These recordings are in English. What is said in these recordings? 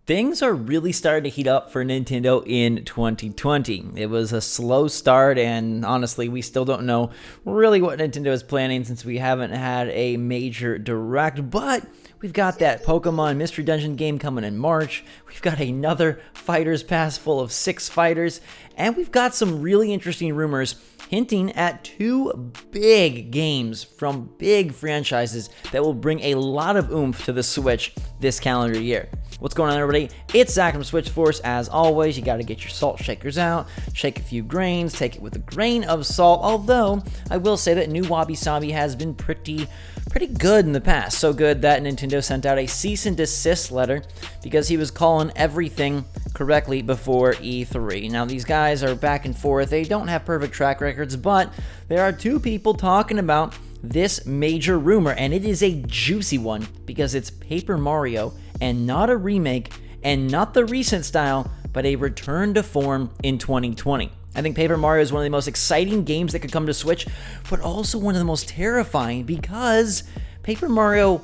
Things are really starting to heat up for Nintendo in 2020. It was a slow start, and honestly, we still don't know really what Nintendo is planning since we haven't had a major direct, but we've got that Pokemon Mystery Dungeon game coming in March. We've got another Fighters Pass full of 6 fighters, and we've got some really interesting rumors hinting at 2 big games from big franchises that will bring a lot of oomph to the Switch this calendar year. What's going on, everybody? It's Zach from SwitchForce. As always, you got to get your salt shakers out, shake a few grains, take it with a grain of salt, although I will say that new Wabi Sabi has been pretty good in the past. So good that Nintendo sent out a cease and desist letter because he was calling everything correctly before E3. Now, these guys are back and forth. They don't have perfect track records, but there are 2 people talking about this major rumor, and it is a juicy one because it's Paper Mario, and not a remake, and not the recent style, but a return to form in 2020. I think Paper Mario is one of the most exciting games that could come to Switch, but also one of the most terrifying because Paper Mario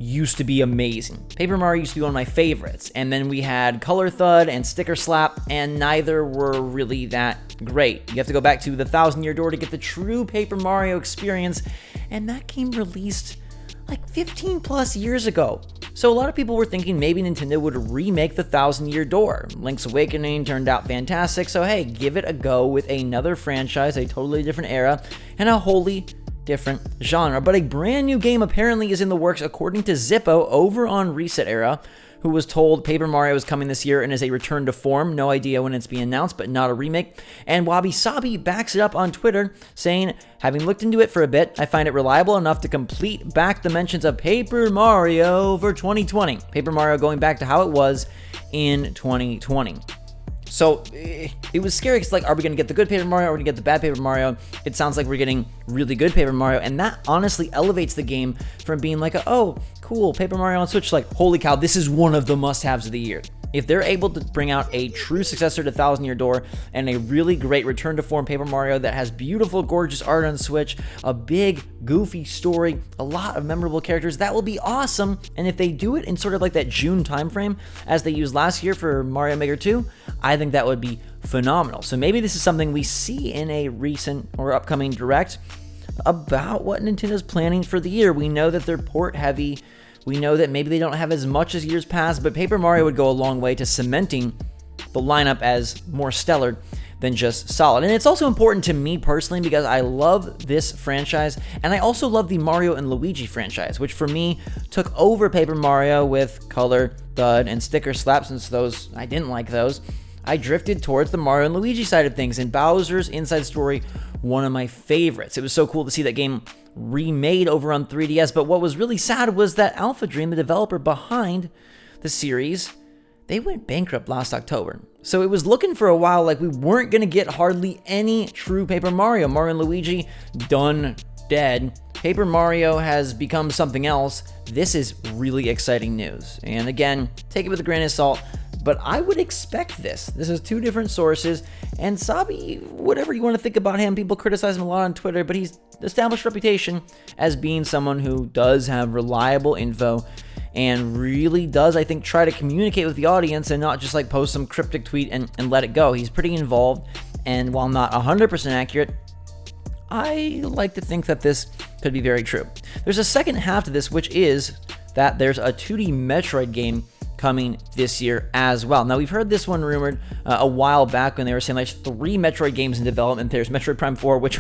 used to be amazing. Paper Mario used to be one of my favorites, and then we had Color Thud and Sticker Slap, and neither were really that great. You have to go back to the 1,000-Year Door to get the true Paper Mario experience, and that game released like 15 plus years ago. So a lot of people were thinking maybe Nintendo would remake the 1,000-Year Door. Link's Awakening turned out fantastic, so hey, give it a go with another franchise, a totally different era, and a wholly different genre. But a brand new game apparently is in the works according to Zippo over on Reset Era, who was told Paper Mario is coming this year and is a return to form. No idea when it's being announced, but not a remake. And Wabi Sabi backs it up on Twitter, saying, having looked into it for a bit, I find it reliable enough to complete back the mentions of Paper Mario for 2020. Paper Mario going back to how it was in 2020. So it was scary because, like, are we going to get the good Paper Mario or are we going to get the bad Paper Mario? It sounds like we're getting really good Paper Mario, and that honestly elevates the game from being like, oh, cool, Paper Mario on Switch, like, holy cow, this is one of the must-haves of the year. If they're able to bring out a true successor to 1,000-Year Door and a really great return to form Paper Mario that has beautiful, gorgeous art on Switch, a big, goofy story, a lot of memorable characters, that will be awesome. And if they do it in sort of like that June timeframe as they used last year for Mario Maker 2, I think that would be phenomenal. So maybe this is something we see in a recent or upcoming Direct about what Nintendo's planning for the year. We know that they're port heavy. We know that maybe they don't have as much as years past, but Paper Mario would go a long way to cementing the lineup as more stellar than just solid. And it's also important to me personally because I love this franchise, and I also love the Mario and Luigi franchise, which for me took over Paper Mario with Color, Thud, and Sticker Slap. Since those, I didn't like those, I drifted towards the Mario and Luigi side of things, and Bowser's Inside Story, one of my favorites. It was so cool to see that game remade over on 3DS, but what was really sad was that Alpha Dream, the developer behind the series, they went bankrupt last October. So it was looking for a while like we weren't going to get hardly any true Paper Mario. Mario and Luigi, done, dead. Paper Mario has become something else. This is really exciting news. And again, take it with a grain of salt, but I would expect this. This is 2 different sources, and Sabi, whatever you want to think about him, people criticize him a lot on Twitter, but he's established reputation as being someone who does have reliable info and really does, I think, try to communicate with the audience and not just like post some cryptic tweet and let it go. He's pretty involved, and while not 100% accurate, I like to think that this could be very true. There's a second half to this, which is that there's a 2D Metroid game coming this year as well. Now, we've heard this one rumored a while back when they were saying like 3 Metroid games in development. There's Metroid Prime 4, which,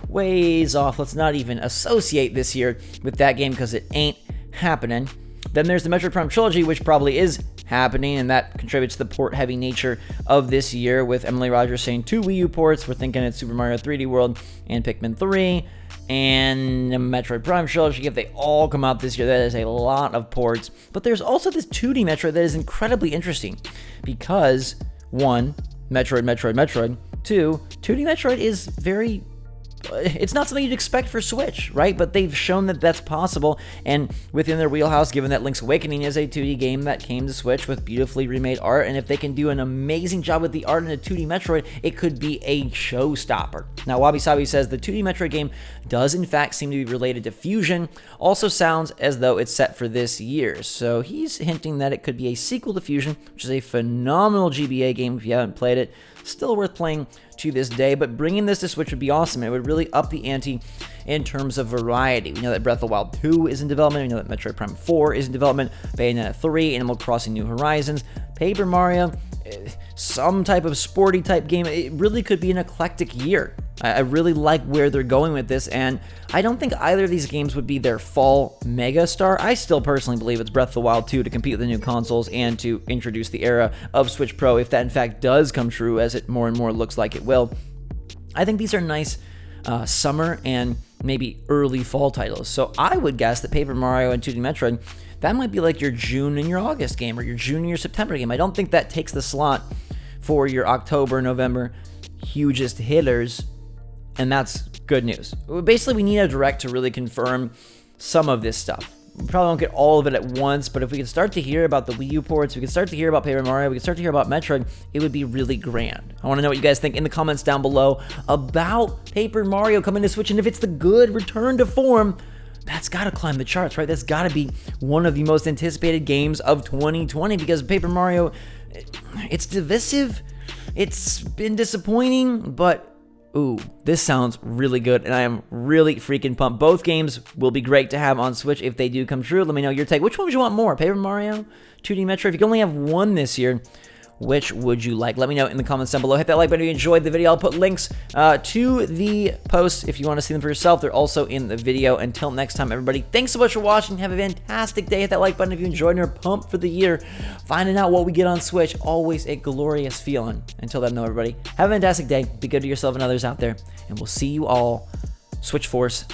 ways off. Let's not even associate this year with that game because it ain't happening. Then there's the Metroid Prime Trilogy, which probably is happening, and that contributes to the port-heavy nature of this year, with Emily Rogers saying 2 Wii U ports. We're thinking it's Super Mario 3D World and Pikmin 3, and the Metroid Prime Trilogy. If they all come out this year, that is a lot of ports. But there's also this 2D Metroid that is incredibly interesting because, 1, Metroid. 2, 2D Metroid is very it's not something you'd expect for Switch, right? But they've shown that that's possible, and within their wheelhouse, given that Link's Awakening is a 2D game that came to Switch with beautifully remade art, and if they can do an amazing job with the art in a 2D Metroid, it could be a showstopper. Now, Wabi Sabi says the 2D Metroid game does in fact seem to be related to Fusion, also sounds as though it's set for this year, so he's hinting that it could be a sequel to Fusion, which is a phenomenal GBA game if you haven't played it. Still worth playing to this day, but bringing this to Switch would be awesome. It would really up the ante in terms of variety. We know that Breath of the Wild 2 is in development. We know that Metroid Prime 4 is in development. Bayonetta 3, Animal Crossing New Horizons, Paper Mario, some type of sporty type game. It really could be an eclectic year. I really like where they're going with this, and I don't think either of these games would be their fall mega star. I still personally believe it's Breath of the Wild 2 to compete with the new consoles and to introduce the era of Switch Pro, if that in fact does come true, as it more and more looks like it will. I think these are nice summer and maybe early fall titles. So I would guess that Paper Mario and 2D Metroid, that might be like your June and your August game, or your June and your September game. I don't think that takes the slot for your October, November hugest hitters, and that's good news. Basically, we need a direct to really confirm some of this stuff. We probably won't get all of it at once, but if we could start to hear about the Wii U ports, we could start to hear about Paper Mario, we could start to hear about Metroid, it would be really grand. I want to know what you guys think in the comments down below about Paper Mario coming to Switch, and if it's the good return to form, that's got to climb the charts, right? That's got to be one of the most anticipated games of 2020, because Paper Mario, it's divisive, it's been disappointing, but ooh, this sounds really good, and I am really freaking pumped. Both games will be great to have on Switch if they do come true. Let me know your take. Which one would you want more? Paper Mario, 2D Metroid? If you can only have one this year, which would you like? Let me know in the comments down below. Hit that like button if you enjoyed the video. I'll put links to the posts if you want to see them for yourself. They're also in the video. Until next time, everybody, thanks so much for watching. Have a fantastic day. Hit that like button if you enjoyed and are pumped for the year. Finding out what we get on Switch, always a glorious feeling. Until then, though, everybody, have a fantastic day. Be good to yourself and others out there, and we'll see you all SwitchForce